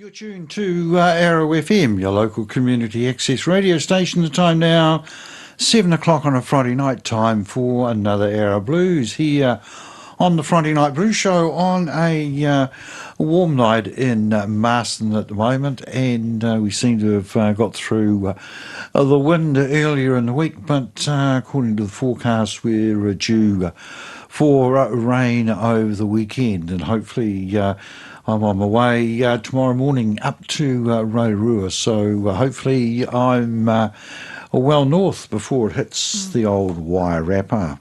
You're tuned to Arrow FM, your local community access radio station. The time now, 7 o'clock on a Friday night, time for another Arrow Blues here on the Friday Night Blues Show on a warm night in Marston at the moment, and we seem to have got through the wind earlier in the week, but according to the forecast we're due for rain over the weekend, and hopefully I'm on my way tomorrow morning up to Wairarapa, so hopefully I'm well north before it hits the old Wairarapa.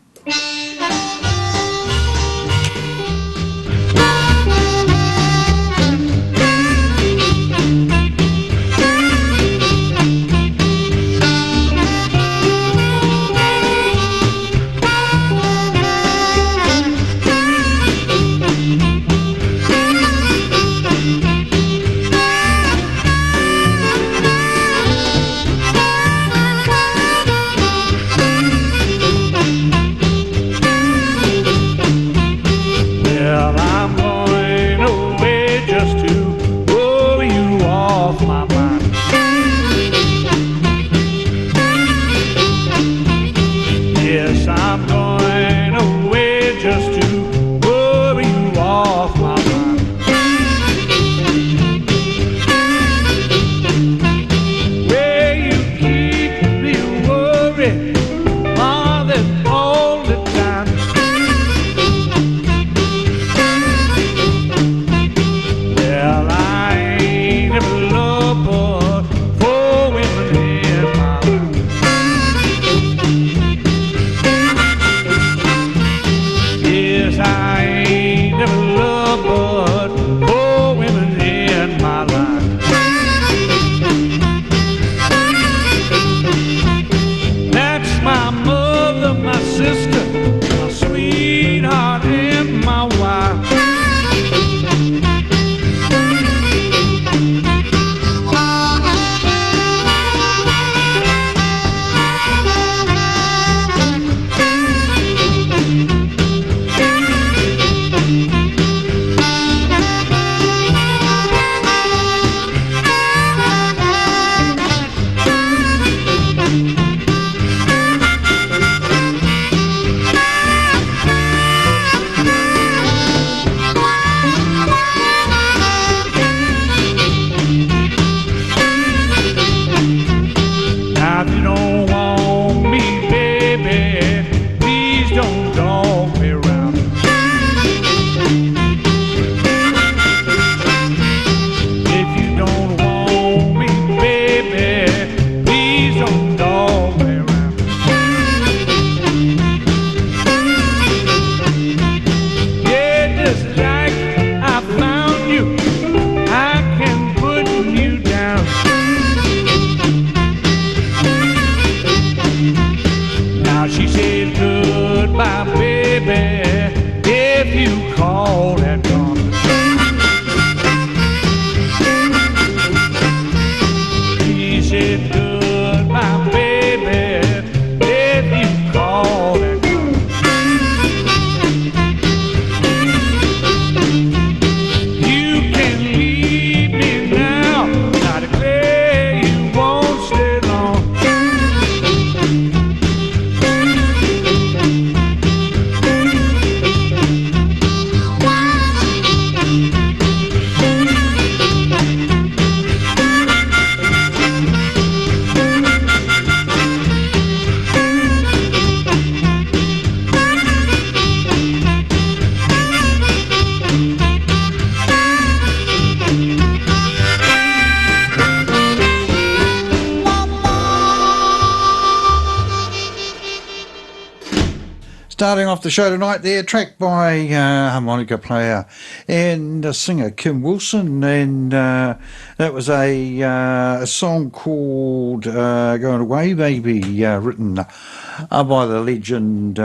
Starting off the show tonight there, track by harmonica player and singer Kim Wilson, and that was a song called Going Away Baby, written by the legend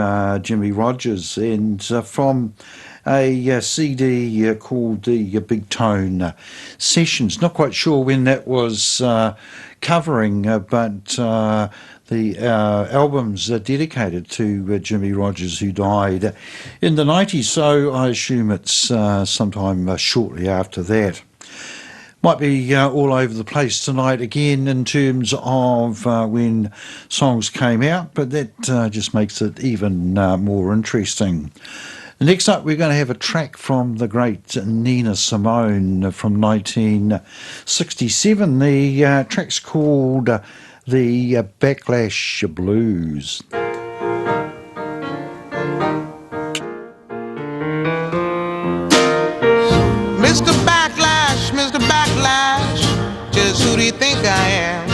Jimmy Rogers, and from a CD called the Big Tone Sessions. Not quite sure when that was covering, but the album's dedicated to Jimmy Rogers, who died in the 90s, so I assume it's sometime shortly after that. Might be all over the place tonight again in terms of when songs came out, but that just makes it even more interesting. Next up, we're going to have a track from the great Nina Simone from 1967. The track's called The Backlash Blues. Mr. Backlash, just who do you think I am?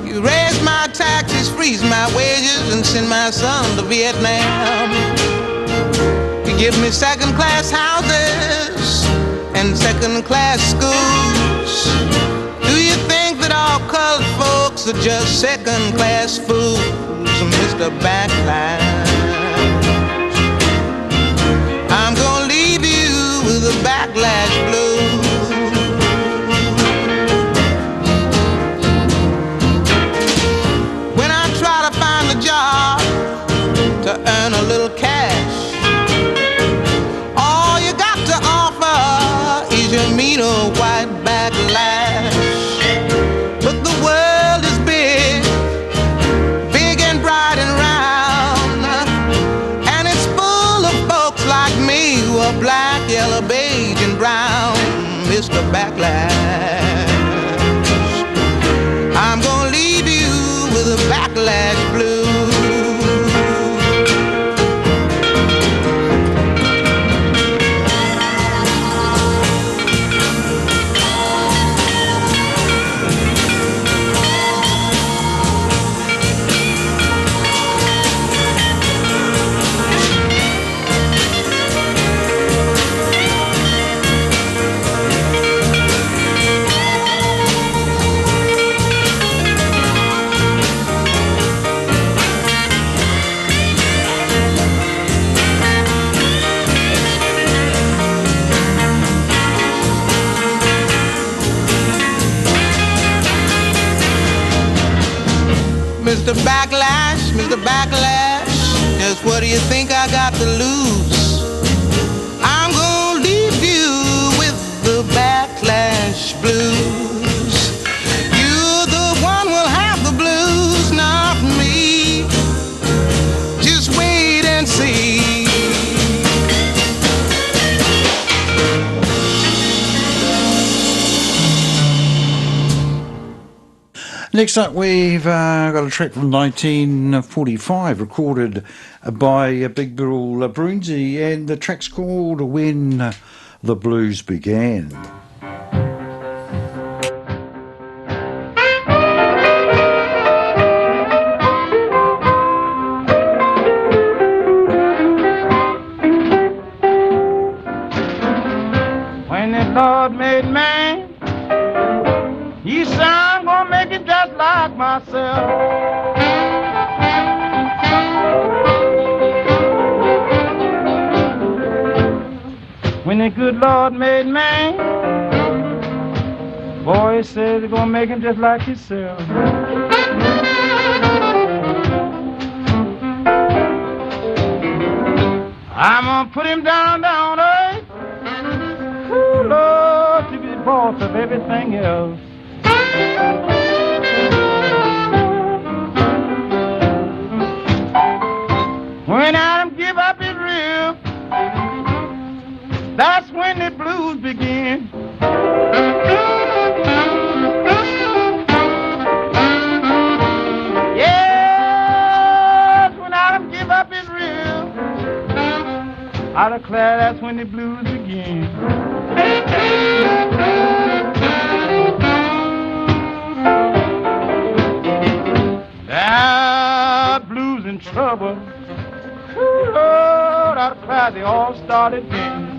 You raise my taxes, freeze my wages, and send my son to Vietnam. You give me second-class houses and second-class schools. Do you think that all colored folks are just second-class fools, Mr. Backlash? I'm gonna leave you with a backlash blues. When I try to find a job to earn a little cash, all you got to offer is your mean old white backlash. But the world is big, big and bright and round, and it's full of folks like me who are black, yellow, beige and brown, Mr. Backlash. I'm gonna leave you with a backlash blues. Mr. Backlash, just what do you think I got to lose? I'm gonna leave you with the backlash blues. You're the one who'll have the blues, not me. Just wait and see. Next up, we've got a track from 1945 recorded by Big Bill Brunsey, and the track's called When the Blues Began. When the Lord made man, He said, I'm gonna make it just like myself. When the good Lord made man, boy, He says He's gonna make him just like Himself. I'm gonna put him down earth, ooh, Lord, to be the boss of everything else. When Adam give up his rib, that's when the blues begin. Yes, when Adam give up his rib, I declare that's when the blues begin. Blues in trouble. Ooh, Lord, I cry, they all started then.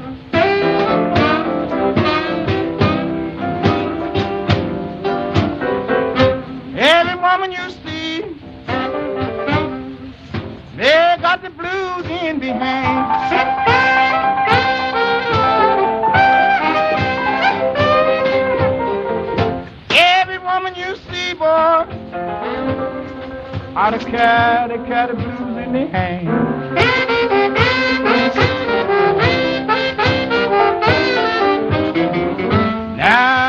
Every woman you see, they got the blues in behind. Every woman you see, boy, I don't care, they carry the blues in their hand. Now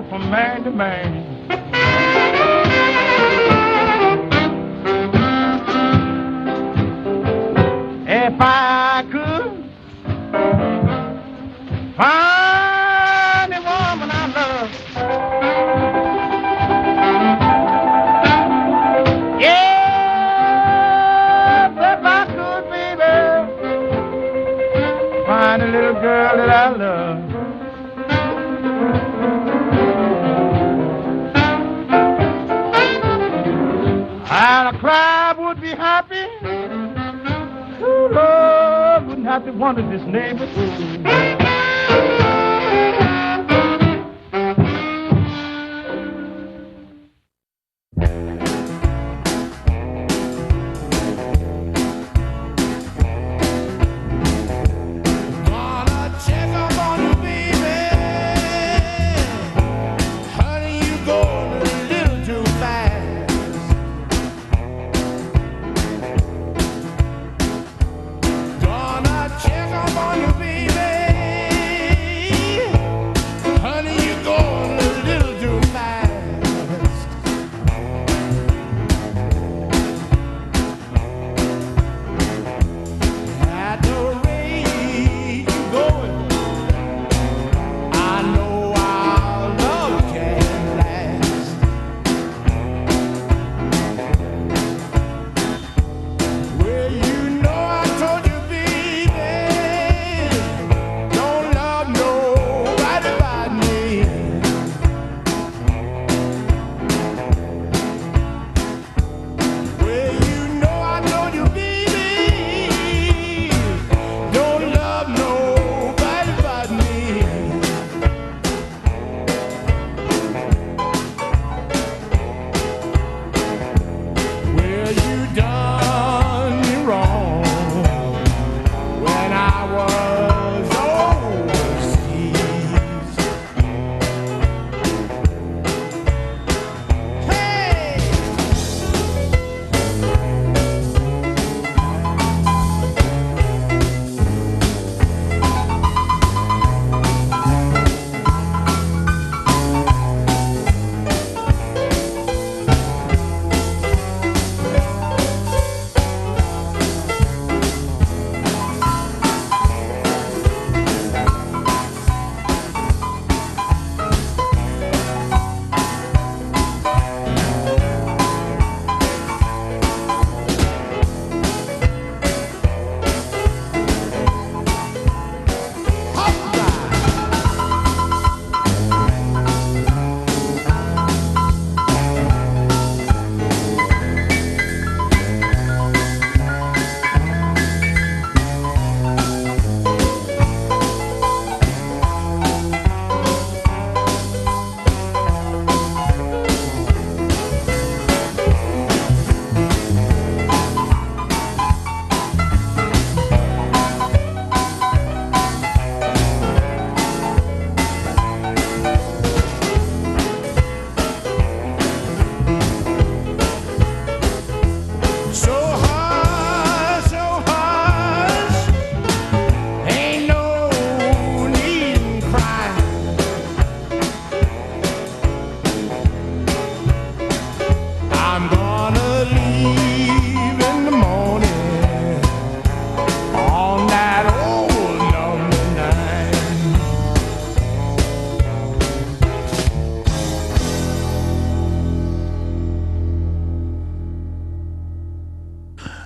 go from man to man. If I could find a woman I love, yes, if I could, baby, find a little girl that I love. And a crowd would be happy. True love wouldn't have to wonder this neighborhood.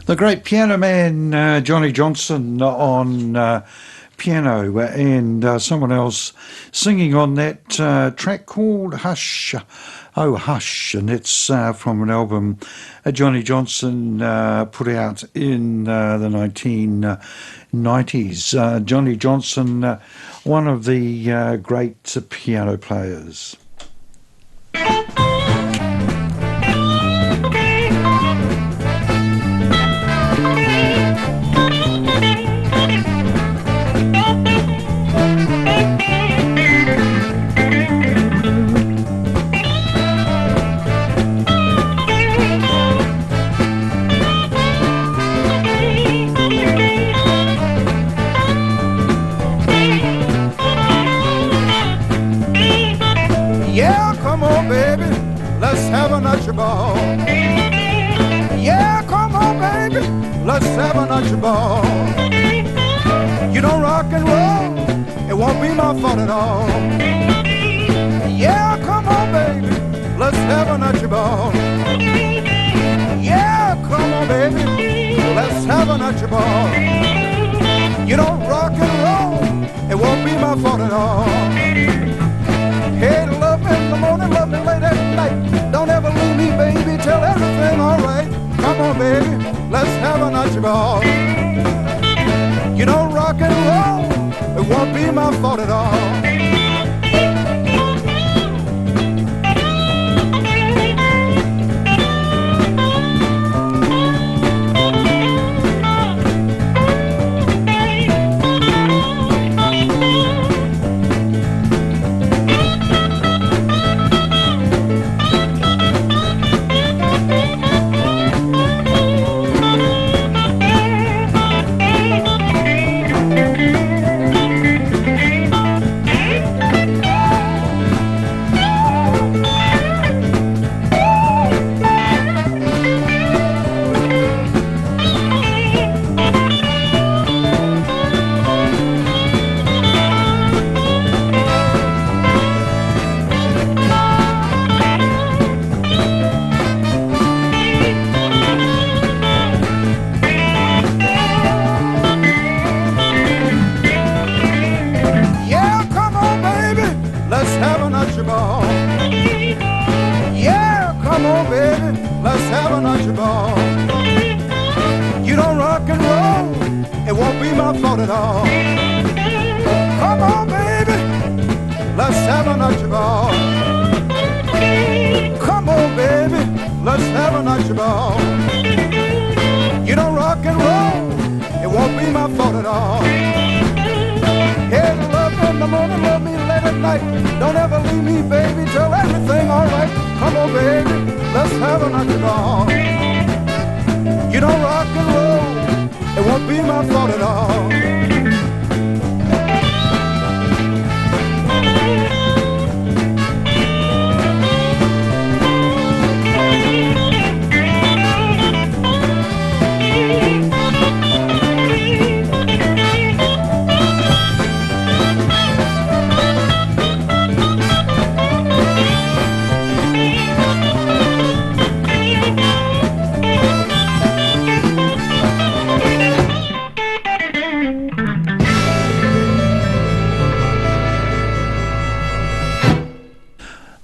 The great piano man Johnny Johnson on piano, and someone else singing on that track called Hush, Oh Hush, and it's from an album Johnny Johnson put out in the 1990s. Johnny Johnson, one of the great piano players. nutty ball. Yeah, come on, baby, let's have a nutty ball. You don't rock and roll, it won't be my fault at all. Yeah, come on, baby, let's have a nutty ball. Yeah, come on, baby, let's have a nutty ball. You don't rock and roll, it won't be my fault at all. Hey, love me in the morning, love me late at night. Don't ever leave me, baby, till everything alright. Come on, baby, let's have a nutty ball. You don't rock and roll, it won't be my fault at all.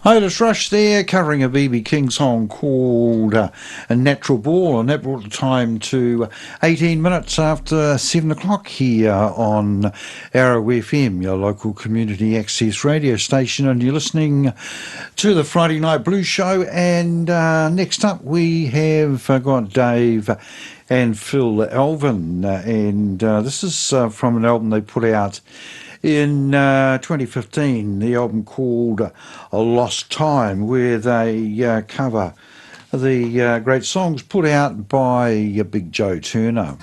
Otis Rush there, covering a B.B. King song called A Natural Ball, and that brought the time to 18 minutes after 7 o'clock here on Arrow FM, your local community access radio station, and you're listening to the Friday Night Blues Show. And next up we have got Dave and Phil Alvin, and this is from an album they put out in 2015, the album called A Lost Time, where they cover the great songs put out by Big Joe Turner.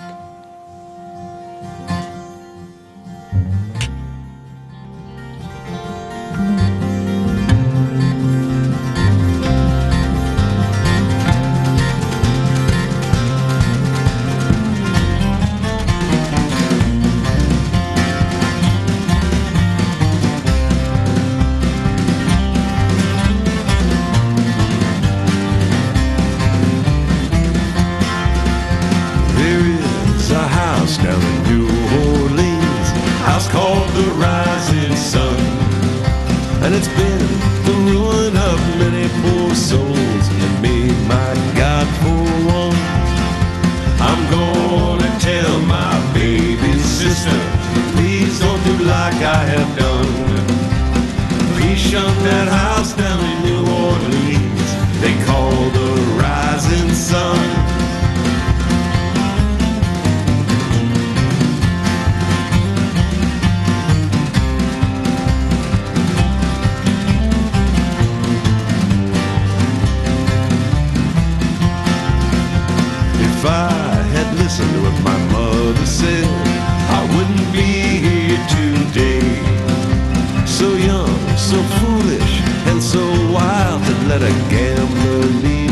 So foolish and so wild to let a gambler lead.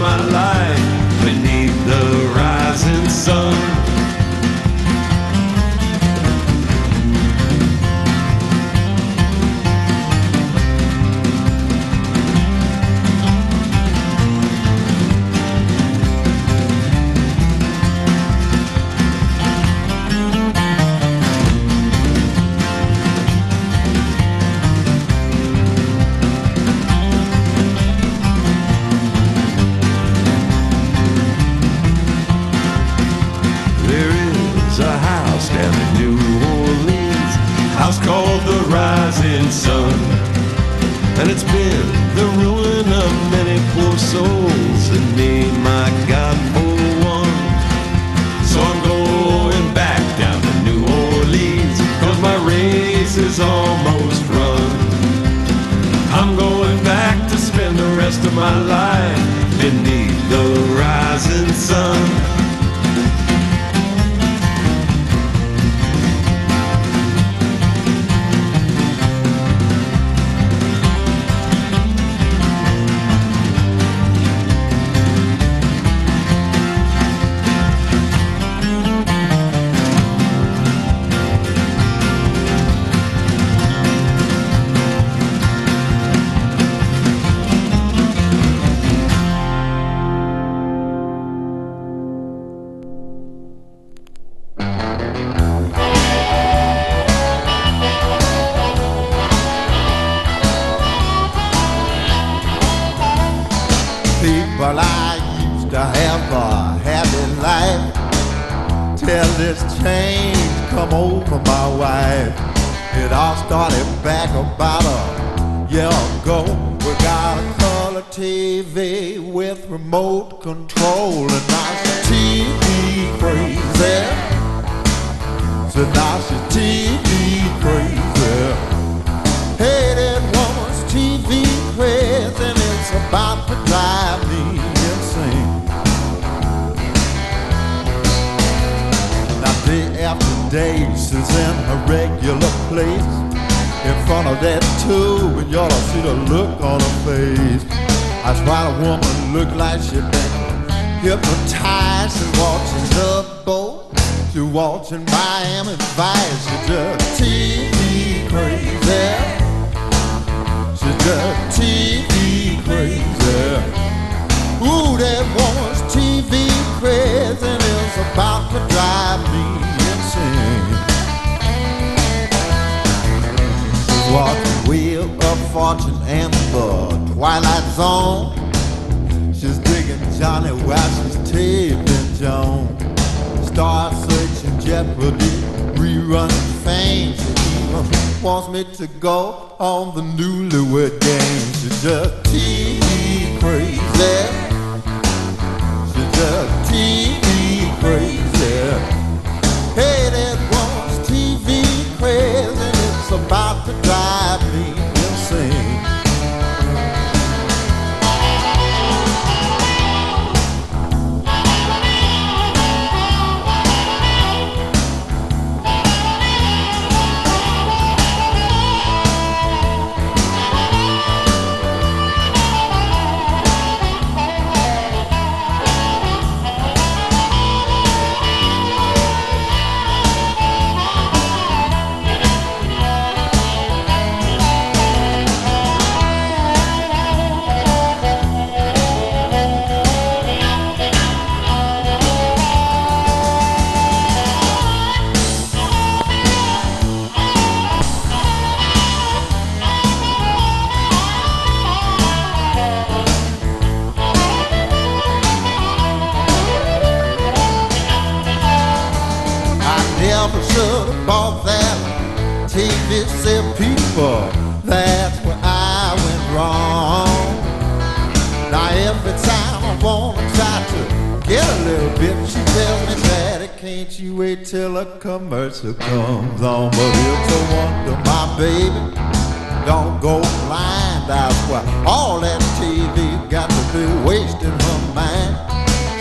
my life beneath the rising sun. Called the rising sun, and it's been the ruin of many poor souls, and me, my God, for one. So I'm going back down to New Orleans, 'cause my race is almost run. I'm going back to spend the rest of my life beneath the rising sun. Well, I used to have a happy life till this change come over my wife. It all started back about a year ago. We got a color TV with remote control, and now she's TV crazy. So now she's TV crazy. Hey, that woman's TV crazy, and it's about to drive me insane. Now day after day she's in her regular place, in front of that tube, and you ought to see the look on her face. That's why the woman look like she been hypnotized. She's watching the boat, she's watching Miami Vice. She's just TV crazy. She's just TV crazy. Ooh, that woman's TV crazy, and it's about to drive me insane. She's watching Wheel of Fortune and the Twilight Zone. She's digging Johnny while she's taping Joan. Star Searching, Jeopardy, rerunning Fame. She even wants me to go on the Newlywed Game. She's just TV crazy. She's just TV crazy. Hey, that woman's TV crazy, and it's about to drive me insane. Never should have bought that TV set, people. That's where I went wrong. Now every time I wanna try to get a little bit, she tells me, Daddy, can't you wait till a commercial comes on? But it's a wonder, my baby, don't go blind. That's why all that TV got to be wasting her mind.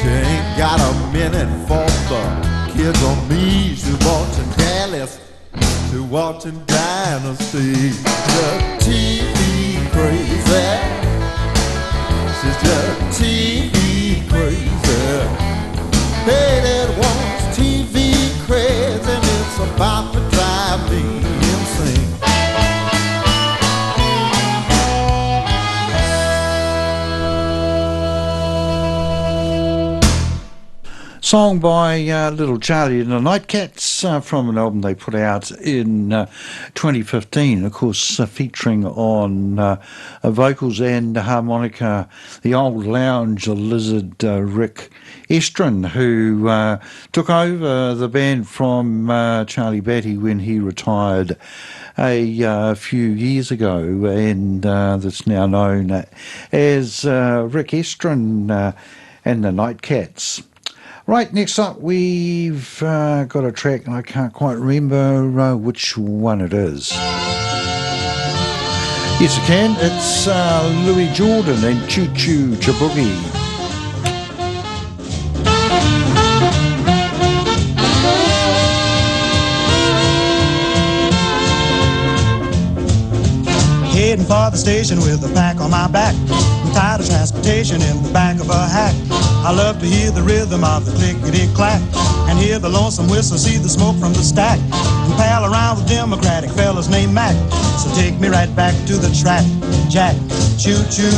She ain't got a minute for the kids on me. She's watching Dallas, she's watching Dynasty. Just TV crazy. She's just TV crazy. Hey, that one's TV craze, and it's about to drive me insane. Song by Little Charlie and the Nightcats from an album they put out in 2015, of course, featuring on vocals and harmonica the old lounge lizard Rick Estrin, who took over the band from Charlie Batty when he retired a few years ago, and that's now known as Rick Estrin and the Nightcats. Right, next up we've got a track, and I can't quite remember which one it is. Yes, I can. It's Louis Jordan and Choo Choo Chiboogie. Heading for the station with a pack on my back. I'm tired of transportation in the back of a hack. I love to hear the rhythm of the clickety-clack and hear the lonesome whistle, see the smoke from the stack, and pal around with Democratic fellas named Mac. So take me right back to the track, Jack. Choo-choo,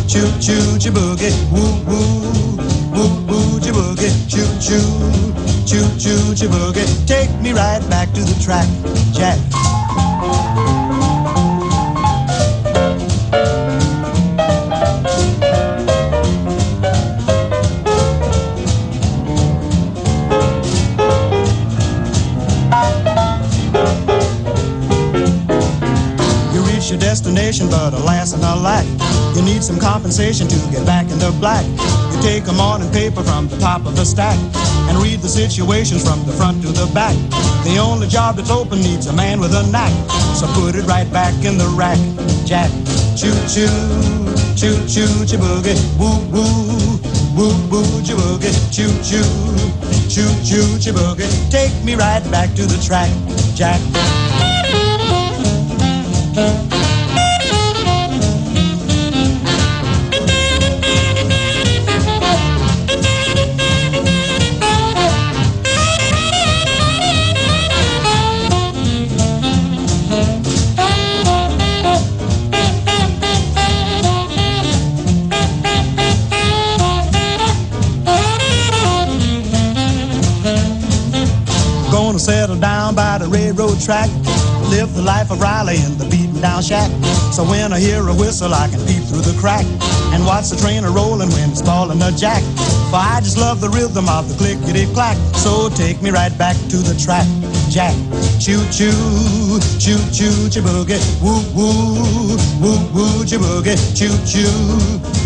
choo-choo, chiboogie, woo-woo, woo-woo, chiboogie, choo-choo, choo-choo, chiboogie. Take me right back to the track, Jack. Your destination, but alas and alack, you need some compensation to get back in the black. You take a morning paper from the top of the stack and read the situations from the front to the back. The only job that's open needs a man with a knack, so put it right back in the rack, Jack. Choo-choo, choo-choo, chiboogie, woo-woo, woo-woo, chiboogie, choo-choo, choo-choo, chiboogie. Take me right back to the track, Jack. Gonna settle down by the railroad track, live the life of Riley in the beaten down shack. So when I hear a whistle I can peep through the crack and watch the train a-rolling when it's falling a jack. For I just love the rhythm of the clickety-clack. So take me right back to the track, Jack. Choo-choo, choo-choo, chiboogie, woo-woo, woo-woo, chiboogie, choo-choo,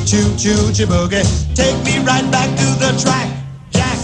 choo-choo, chiboogie. Take me right back to the track, Jack.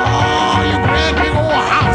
Oh, you great big old house.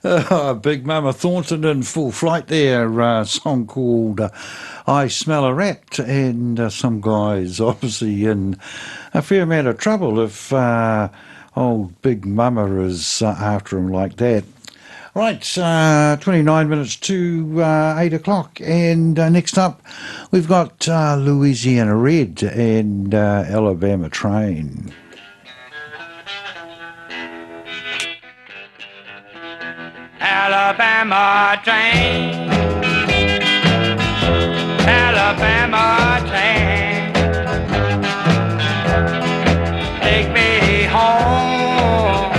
Big Mama Thornton in full flight there. Song called I Smell a Rat. And some guys obviously in a fair amount of trouble if old Big Mama is after him like that. Right, 29 minutes to 8 o'clock. And next up, we've got Louisiana Red and Alabama Train. Alabama train, Alabama train, take me home,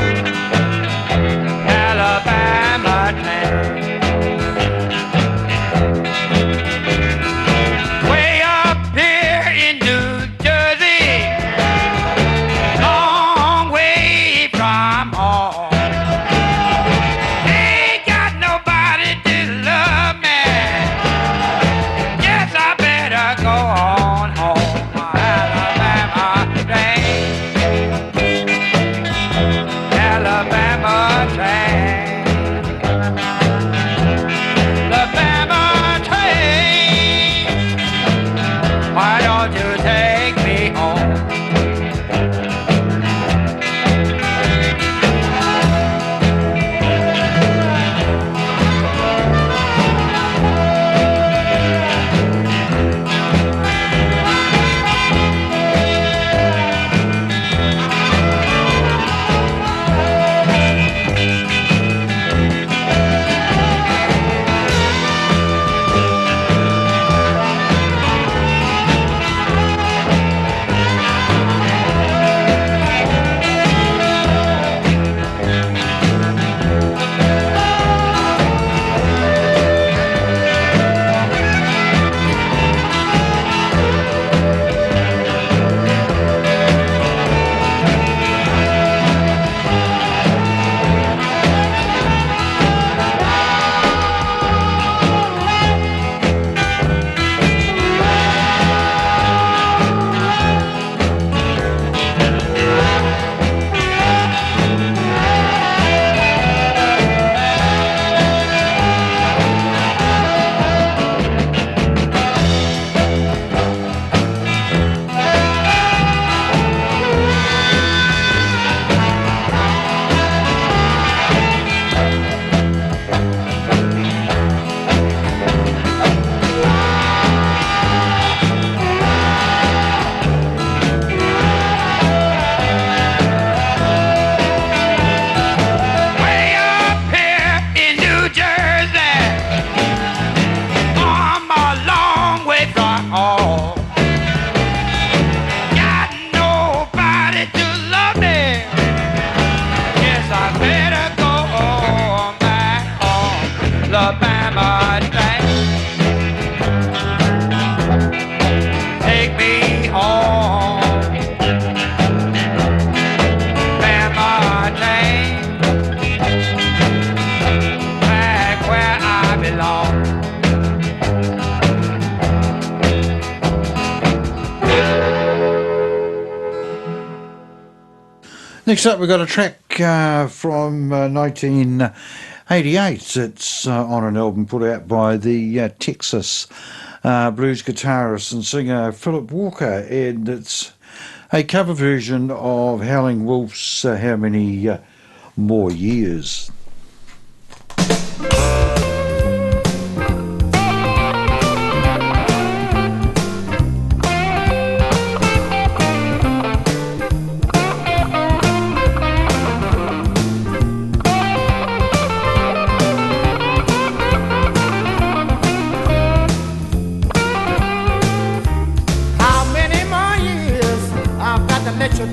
Alabama train. Way up here in New Jersey, long way from home. Next up, we've got a track from 1988. It's on an album put out by the Texas blues guitarist and singer Philip Walker, and it's a cover version of Howling Wolf's How Many More Years.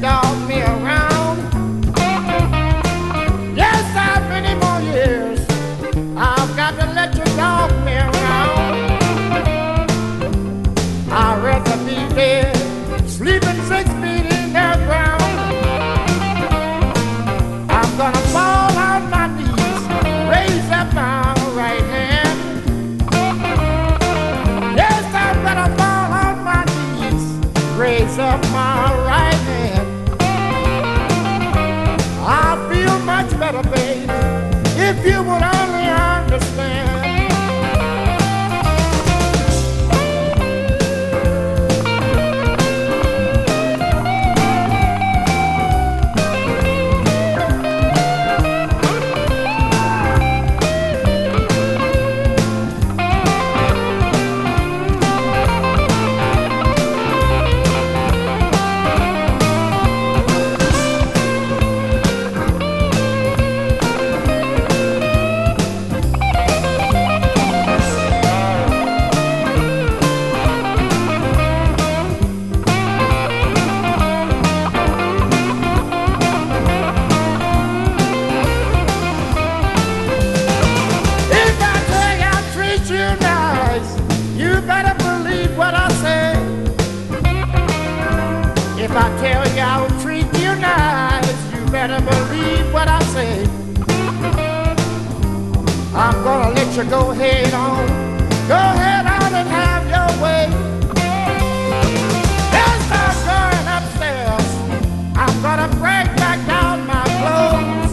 Dog me around. Yes, how many more years I've got to let you dog me around. I'd rather be dead, sleeping 6 feet in the ground. I'm gonna fall on my knees, raise up my right hand. Yes, I'm gonna fall on my knees, raise up my right hand. I feel much better, baby, if you would only understand. If I tell you I'll treat you nice, you better believe what I say. I'm gonna let you go ahead on and have your way. As I'm going upstairs, I'm gonna break back down my clothes.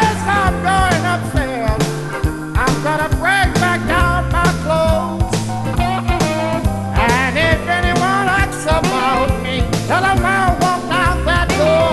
As I'm going upstairs, I'm gonna break back down my clothes. And if anyone asks about me, tell them I'll walk out that door.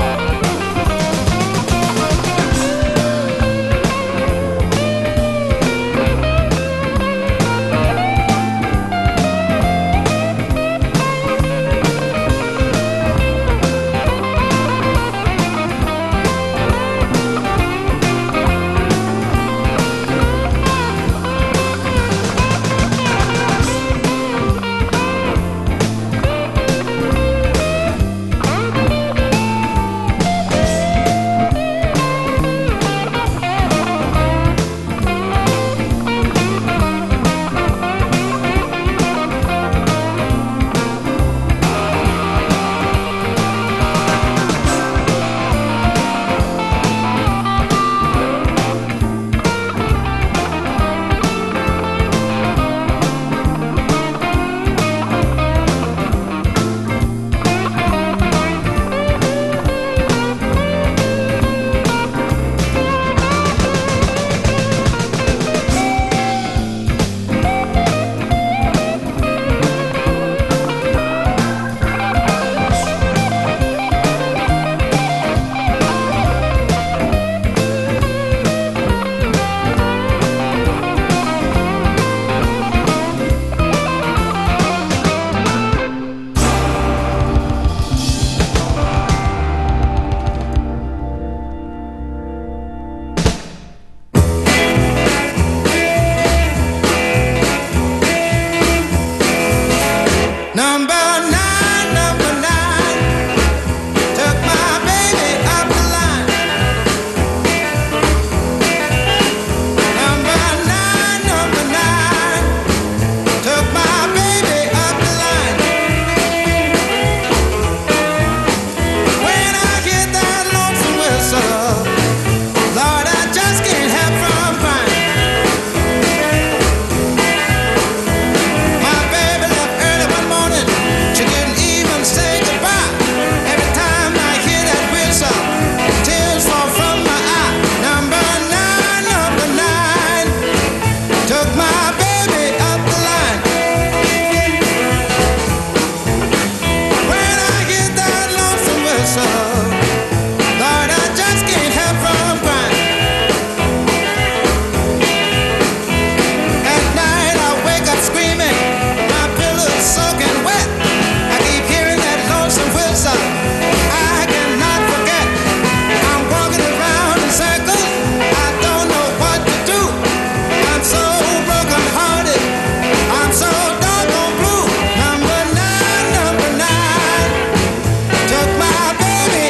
Took my baby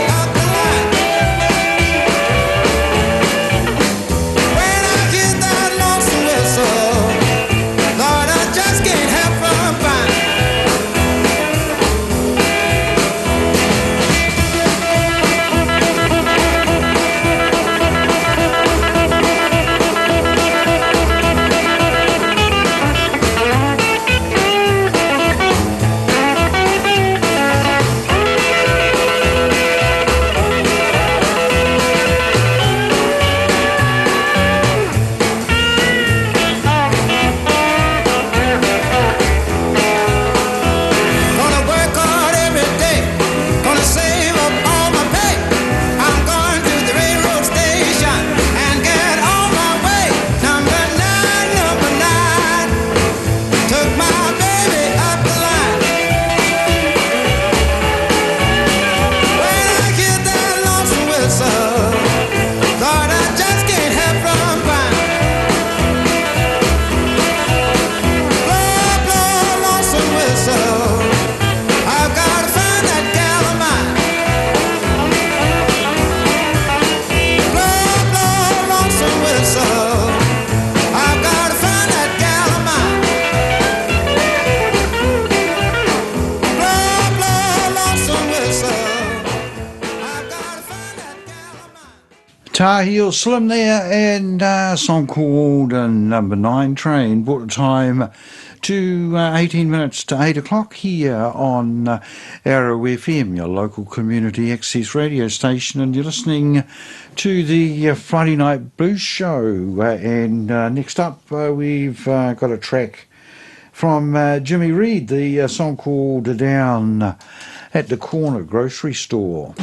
Tar Heel Slim there, and a song called Number 9 Train brought the time to 18 minutes to 8 o'clock here on Arrow FM, your local community access radio station, and you're listening to the Friday Night Blues Show. And next up, we've got a track from Jimmy Reed, the song called Down at the Corner Grocery Store.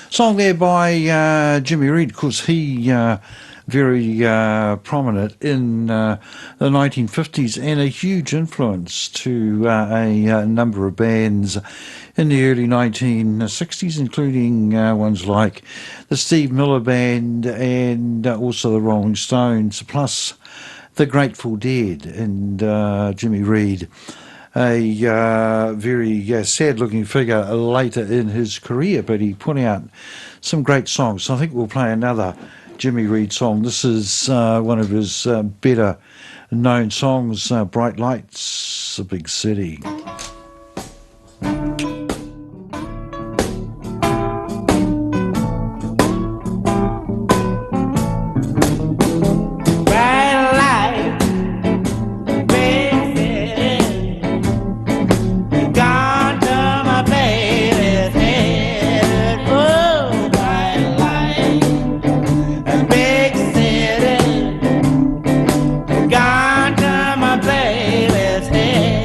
Song there by Jimmy Reed, because he very prominent in the 1950s and a huge influence to a number of bands in the early 1960s, including ones like the Steve Miller Band and also the Rolling Stones, plus the Grateful Dead. And Jimmy Reed, a very sad-looking figure later in his career, but he put out some great songs. So I think we'll play another Jimmy Reed song. This is one of his better known songs, Bright Lights, A Big City. Gone to my baby's head.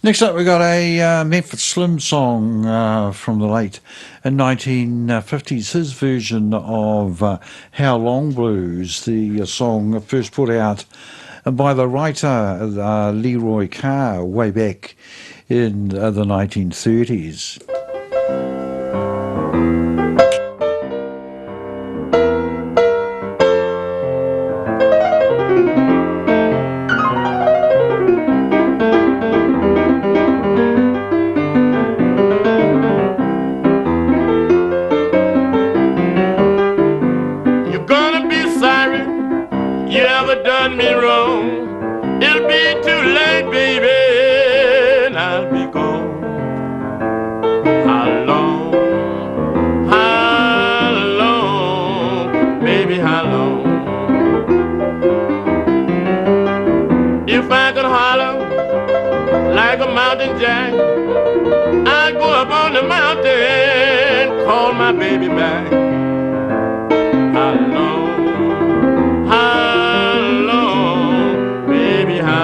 Next up, we got a Memphis Slim song from the late 1950s. His version of How Long Blues, the song first put out by the writer Leroy Carr way back in the 1930s. Done me wrong. It'll be too late, baby, and I'll be gone. How long, baby, how long? If I could holler like a mountain jack, I'd go up on the mountain, call my baby back. How long? How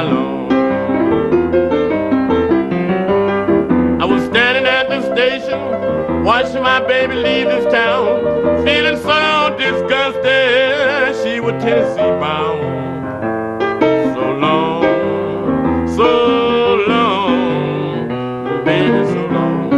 long? I was standing at the station, watching my baby leave this town, feeling so disgusted, she was Tennessee bound. So long, baby, so long.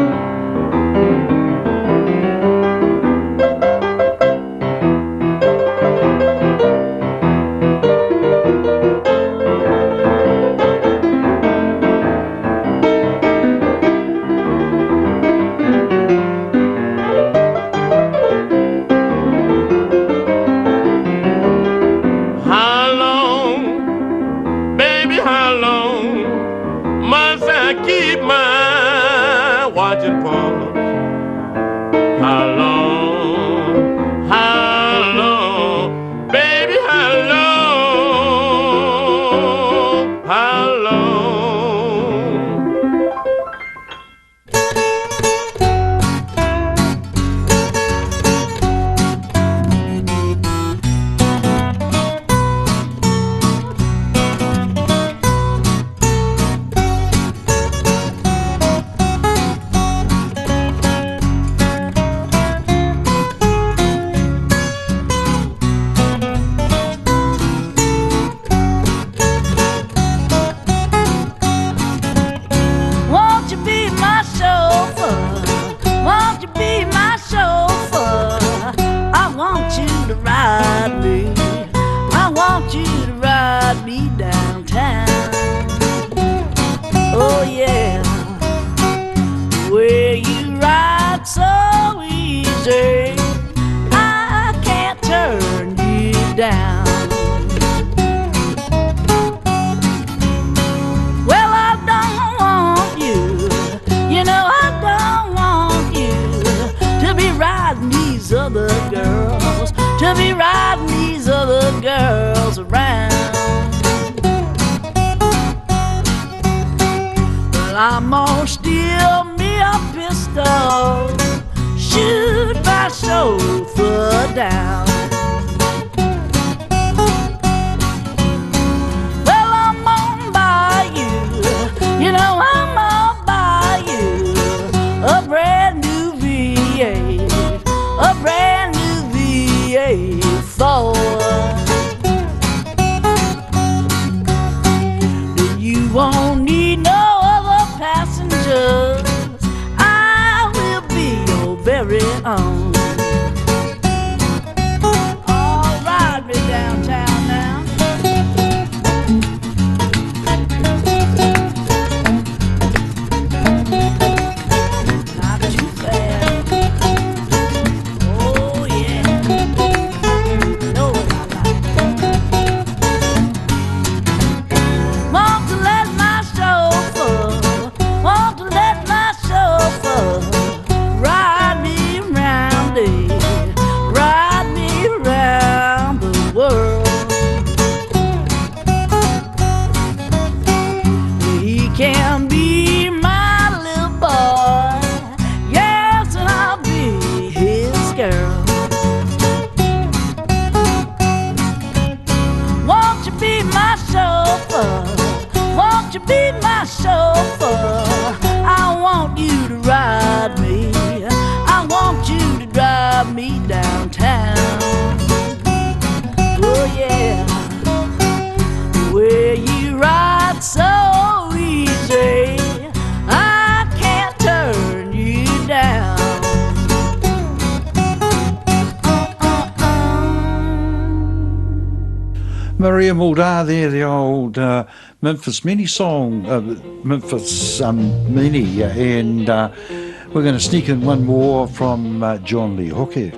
Maria Muldaur there, the old Memphis Mini song, Memphis Mini, and we're going to sneak in one more from John Lee Hooker.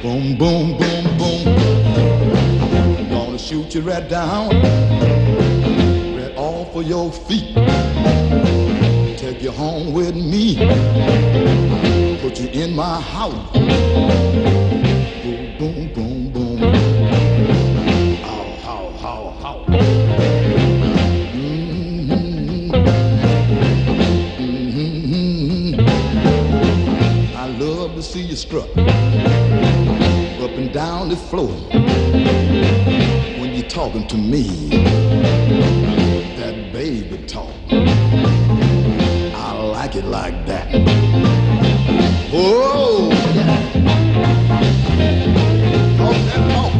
Boom, boom, boom, boom. I'm gonna shoot you right down, right off of your feet. Take you home with me, put you in my house. Boom, boom, boom, boom. How, how, how, how. I love to see you strut up and down the floor when you're talking to me. That baby talk, I like it like that. Oh, yeah. Talk that walk,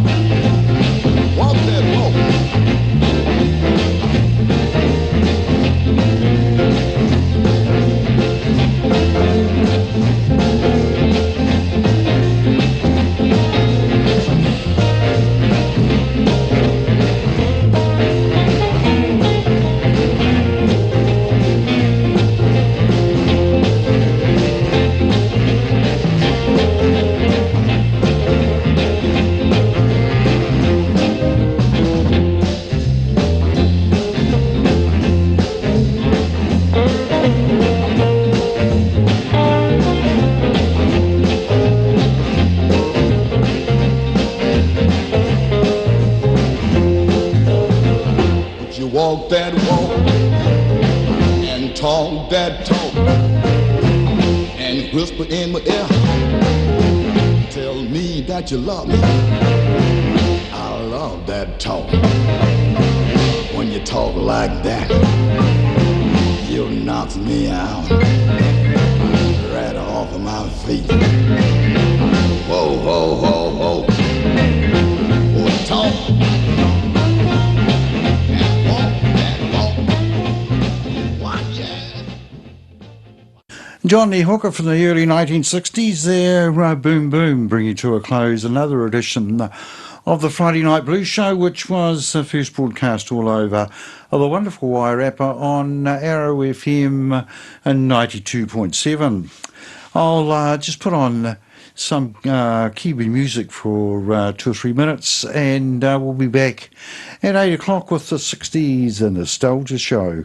walk that walk. Walk that walk and talk that talk and whisper in my ear, tell me that you love me. I love that talk. When you talk like that, you knock me out right off of my feet. Whoa, whoa, whoa, whoa. Oh, talk. John Lee Hooker from the early 1960s there, Boom Boom, bringing to a close another edition of the Friday Night Blues Show, which was first broadcast all over the wonderful Wairarapa on Arrow FM 92.7. I'll just put on some Kiwi music for 2 or 3 minutes, and we'll be back at 8 o'clock with the 60s Nostalgia Show.